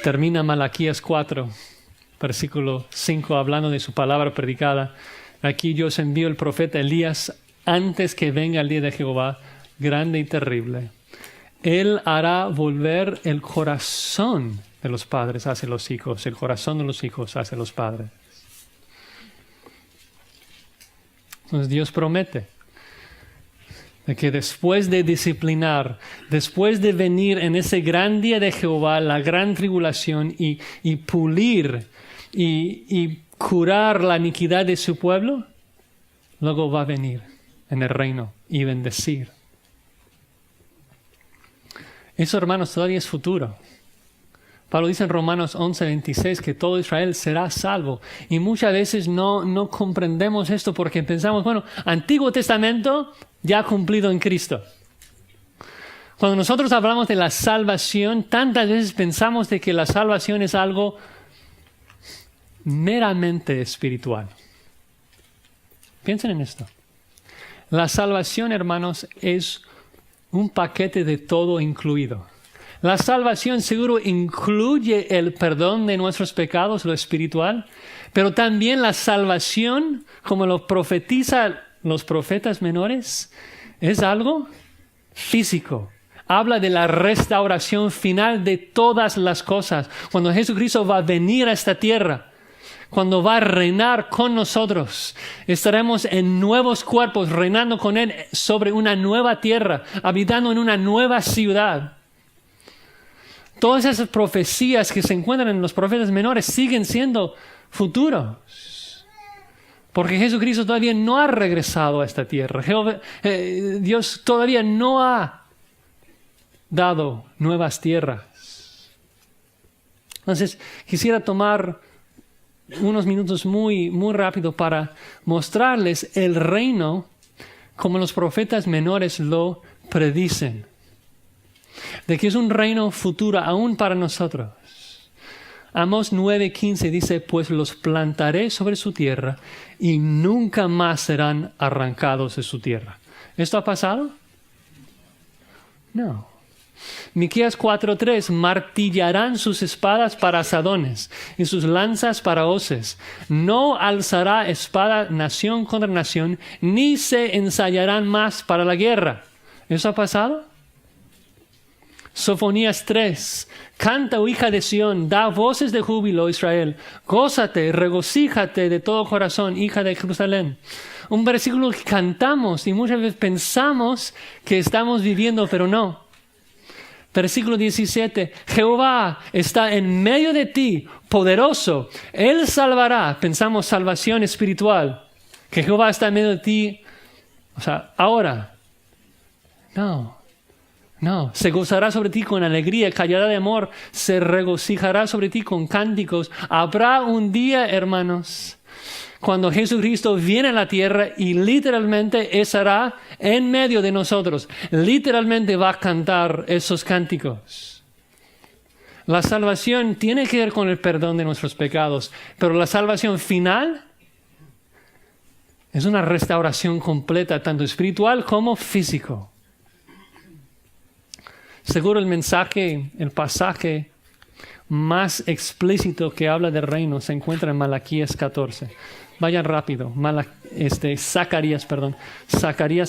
Termina Malaquías 4, versículo 5, hablando de su palabra predicada. Aquí yo os envío el profeta Elías antes que venga el día de Jehová, grande y terrible. Él hará volver el corazón de los padres hacia los hijos, el corazón de los hijos hacia los padres. Entonces Dios promete de que después de disciplinar, después de venir en ese gran día de Jehová, la gran tribulación, y pulir y curar la iniquidad de su pueblo, luego va a venir en el reino y bendecir. Eso, hermanos, todavía es futuro. Pablo dice en Romanos 11:26 que todo Israel será salvo. Y muchas veces no comprendemos esto porque pensamos, bueno, Antiguo Testamento ya cumplido en Cristo. Cuando nosotros hablamos de la salvación, tantas veces pensamos de que la salvación es algo meramente espiritual. Piensen en esto. La salvación, hermanos, es un paquete de todo incluido. La salvación seguro incluye el perdón de nuestros pecados, lo espiritual, pero también la salvación, como lo profetizan los profetas menores, es algo físico. Habla de la restauración final de todas las cosas. Cuando Jesucristo va a venir a esta tierra, cuando va a reinar con nosotros, estaremos en nuevos cuerpos, reinando con Él sobre una nueva tierra, habitando en una nueva ciudad. Todas esas profecías que se encuentran en los profetas menores siguen siendo futuros. Porque Jesucristo todavía no ha regresado a esta tierra. Dios todavía no ha dado nuevas tierras. Entonces, quisiera tomar unos minutos muy rápido para mostrarles el reino como los profetas menores lo predicen. De que es un reino futuro aún para nosotros. Amós 9:15 dice, pues los plantaré sobre su tierra y nunca más serán arrancados de su tierra. ¿Esto ha pasado? No. Miqueas 4:3, martillarán sus espadas para asadones y sus lanzas para hoces. No alzará espada nación contra nación, ni se ensayarán más para la guerra. ¿Eso ha pasado? Sofonías 3, canta, oh hija de Sión, da voces de júbilo, Israel. Gózate, regocíjate de todo corazón, hija de Jerusalén. Un versículo que cantamos y muchas veces pensamos que estamos viviendo, pero no. Versículo 17, Jehová está en medio de ti, poderoso. Él salvará. Pensamos salvación espiritual. Que Jehová está en medio de ti. O sea, ahora. No. Se gozará sobre ti con alegría, callará de amor. Se regocijará sobre ti con cánticos. Habrá un día, hermanos, cuando Jesucristo viene a la tierra y literalmente estará en medio de nosotros. Literalmente va a cantar esos cánticos. La salvación tiene que ver con el perdón de nuestros pecados, pero la salvación final es una restauración completa, tanto espiritual como físico. Seguro el pasaje más explícito que habla del reino se encuentra en Malaquías 14. Vayan rápido. Zacarías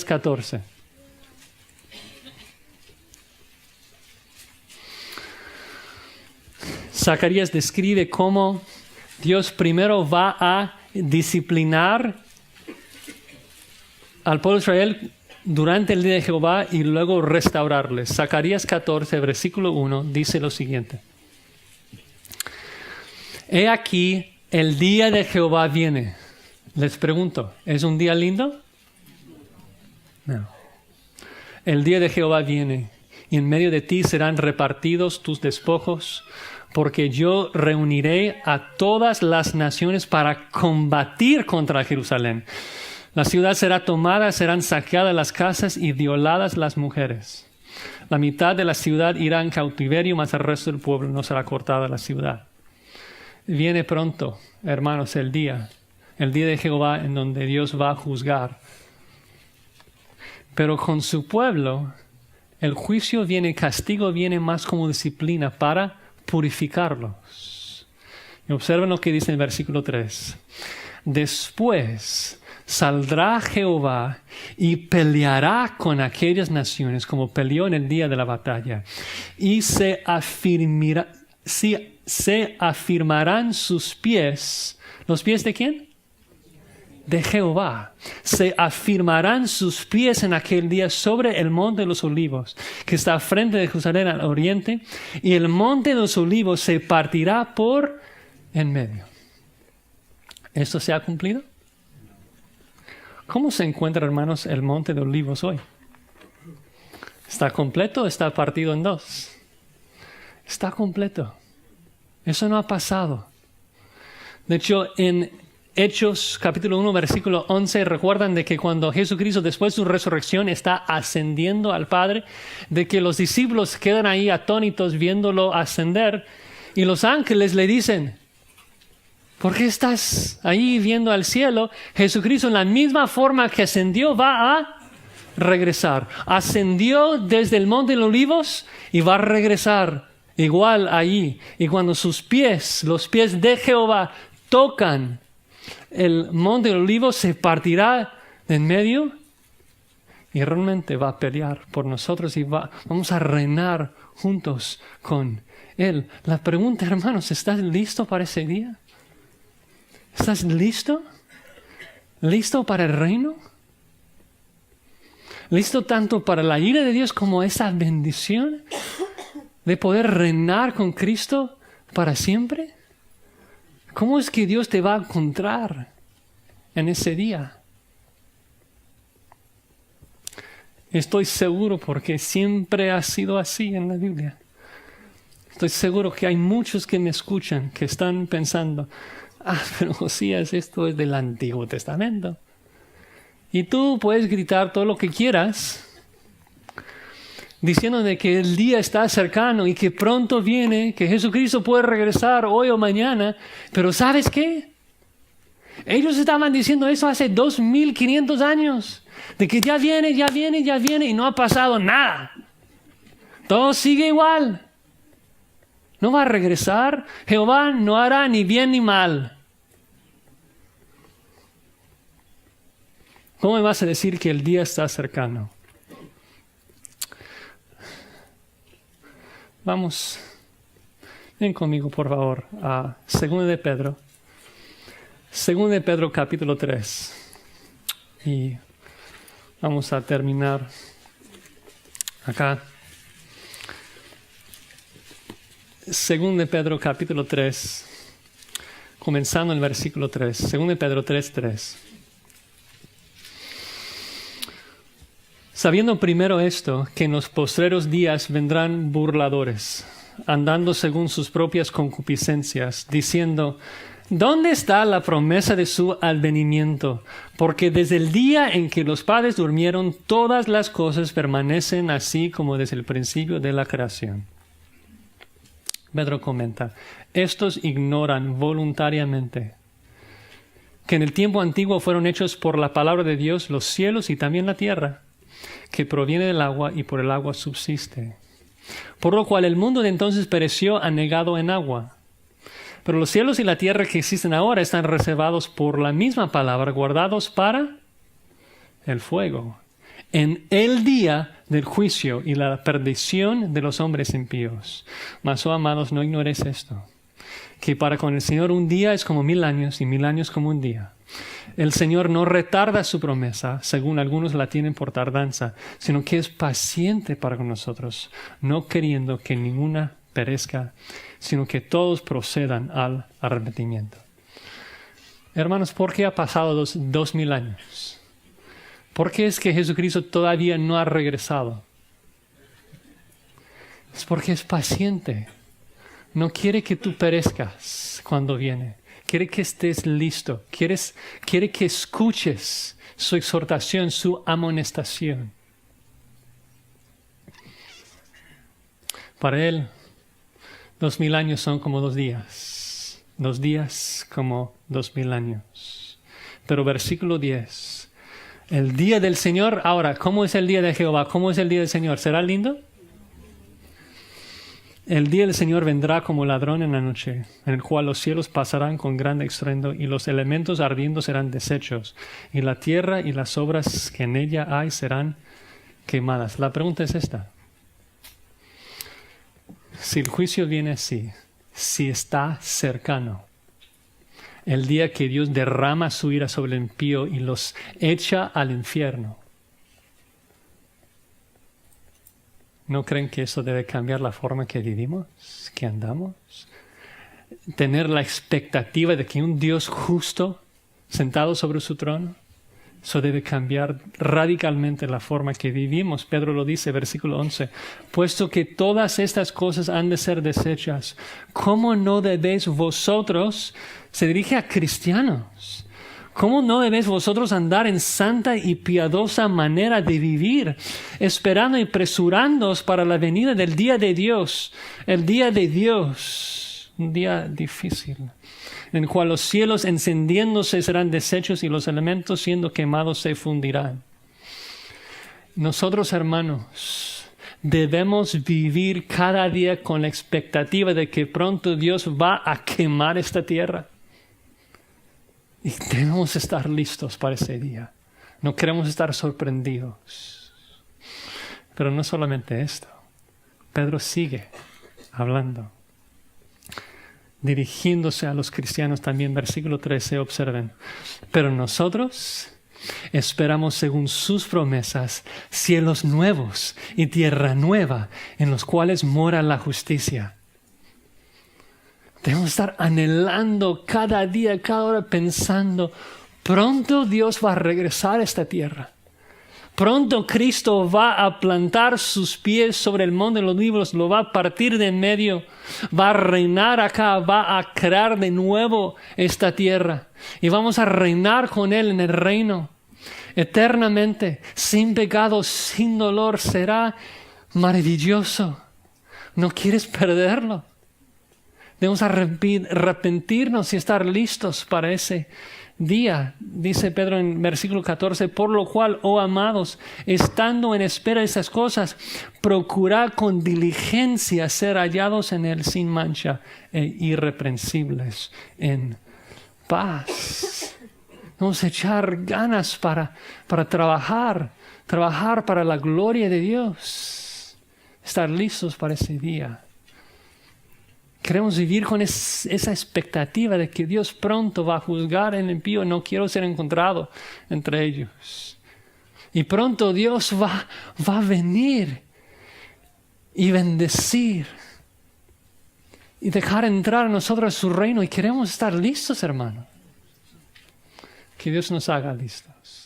14. Zacarías describe cómo Dios primero va a disciplinar al pueblo de Israel durante el día de Jehová y luego restaurarles. Zacarías 14, versículo 1, dice lo siguiente. He aquí, el día de Jehová viene. Les pregunto, ¿es un día lindo? No. El día de Jehová viene, y en medio de ti serán repartidos tus despojos, porque yo reuniré a todas las naciones para combatir contra Jerusalén. La ciudad será tomada, serán saqueadas las casas y violadas las mujeres. La mitad de la ciudad irá en cautiverio, mas el resto del pueblo no será cortado de la ciudad. Viene pronto, hermanos, el día de Jehová en donde Dios va a juzgar. Pero con su pueblo, el juicio viene, el castigo viene más como disciplina para purificarlos. Y observen lo que dice en el versículo 3. Después saldrá Jehová y peleará con aquellas naciones como peleó en el día de la batalla. Y se afirmarán sus pies. ¿Los pies de quién? De Jehová. Se afirmarán sus pies en aquel día sobre el monte de los olivos, que está frente de Jerusalén al oriente, y el monte de los olivos se partirá por en medio. ¿Esto se ha cumplido? ¿Cómo se encuentra, hermanos, el monte de olivos hoy? ¿Está completo o está partido en dos? Está completo. Eso no ha pasado. De hecho, en Hechos capítulo 1, versículo 11, recuerdan de que cuando Jesucristo, después de su resurrección, está ascendiendo al Padre, de que los discípulos quedan ahí atónitos viéndolo ascender, y los ángeles le dicen: ¿por qué estás ahí viendo al cielo? Jesucristo, en la misma forma que ascendió, va a regresar. Ascendió desde el monte de los olivos y va a regresar igual allí. Y cuando sus pies, los pies de Jehová, tocan el monte de los olivos, se partirá de en medio y realmente va a pelear por nosotros y vamos a reinar juntos con Él. La pregunta, hermanos, ¿estás listo para ese día? ¿Estás listo? ¿Listo para el reino? ¿Listo tanto para la ira de Dios como esa bendición de poder reinar con Cristo para siempre? ¿Cómo es que Dios te va a encontrar en ese día? Estoy seguro, porque siempre ha sido así en la Biblia. Estoy seguro que hay muchos que me escuchan que están pensando: pero Josías, esto es del Antiguo Testamento. Y tú puedes gritar todo lo que quieras, diciendo de que el día está cercano y que pronto viene, que Jesucristo puede regresar hoy o mañana. Pero ¿sabes qué? Ellos estaban diciendo eso hace 2500 años, de que ya viene, y no ha pasado nada. Todo sigue igual. No va a regresar. Jehová no hará ni bien ni mal. ¿Cómo me vas a decir que el día está cercano? Vamos, ven conmigo por favor a 2 de Pedro. 2 de Pedro capítulo 3. Y vamos a terminar acá. 2 de Pedro capítulo 3, comenzando en el versículo 3. 2 de Pedro 3:3. Sabiendo primero esto, que en los postreros días vendrán burladores, andando según sus propias concupiscencias, diciendo: ¿dónde está la promesa de su advenimiento? Porque desde el día en que los padres durmieron, todas las cosas permanecen así como desde el principio de la creación. Pedro comenta: estos ignoran voluntariamente que en el tiempo antiguo fueron hechos por la palabra de Dios los cielos y también la tierra, que proviene del agua y por el agua subsiste. Por lo cual el mundo de entonces pereció anegado en agua. Pero los cielos y la tierra que existen ahora están reservados por la misma palabra, guardados para el fuego, en el día del juicio y la perdición de los hombres impíos. Mas, oh amados, no ignoréis esto, que para con el Señor un día es como 1000 años y 1000 años como un día. El Señor no retarda su promesa, según algunos la tienen por tardanza, sino que es paciente para con nosotros, no queriendo que ninguna perezca, sino que todos procedan al arrepentimiento. Hermanos, ¿por qué ha pasado 2000 años? ¿Por qué es que Jesucristo todavía no ha regresado? Es porque es paciente. No quiere que tú perezcas cuando viene. Quiere que estés listo. Quiere que escuches su exhortación, su amonestación. Para Él, 2000 años son como 2 días. 2 días como 2000 años. Pero versículo 10. El día del Señor. Ahora, ¿cómo es el día de Jehová? ¿Cómo es el día del Señor? ¿Será lindo? El día del Señor vendrá como ladrón en la noche, en el cual los cielos pasarán con gran estruendo y los elementos ardiendo serán deshechos, y la tierra y las obras que en ella hay serán quemadas. La pregunta es esta. Si el juicio viene así, si está cercano, el día que Dios derrama su ira sobre el impío y los echa al infierno, ¿no creen que eso debe cambiar la forma que vivimos, que andamos? Tener la expectativa de que un Dios justo, sentado sobre su trono, eso debe cambiar radicalmente la forma que vivimos. Pedro lo dice, versículo 11. Puesto que todas estas cosas han de ser deshechas, ¿cómo no debéis vosotros, se dirige a cristianos, cómo no debéis vosotros andar en santa y piadosa manera de vivir, esperando y presurándoos para la venida del día de Dios, el día de Dios, un día difícil, en el cual los cielos encendiéndose serán deshechos y los elementos siendo quemados se fundirán? Nosotros, hermanos, debemos vivir cada día con la expectativa de que pronto Dios va a quemar esta tierra. Y debemos estar listos para ese día. No queremos estar sorprendidos. Pero no solamente esto. Pedro sigue hablando, dirigiéndose a los cristianos también. Versículo 13, observen. Pero nosotros esperamos según sus promesas cielos nuevos y tierra nueva en los cuales mora la justicia. Debemos estar anhelando cada día, cada hora, pensando, pronto Dios va a regresar a esta tierra. Pronto Cristo va a plantar sus pies sobre el monte de los olivos, lo va a partir de en medio, va a reinar acá, va a crear de nuevo esta tierra. Y vamos a reinar con Él en el reino, eternamente, sin pecado, sin dolor. Será maravilloso. ¿No quieres perderlo? Debemos arrepentirnos y estar listos para ese día. Dice Pedro en versículo 14, por lo cual, oh amados, estando en espera de esas cosas, procurad con diligencia ser hallados en Él sin mancha e irreprensibles en paz. Debemos echar ganas para trabajar para la gloria de Dios, estar listos para ese día. Queremos vivir con esa expectativa de que Dios pronto va a juzgar el impío. No quiero ser encontrado entre ellos. Y pronto Dios va a venir y bendecir y dejar entrar a nosotros a su reino. Y queremos estar listos, hermano. Que Dios nos haga listos.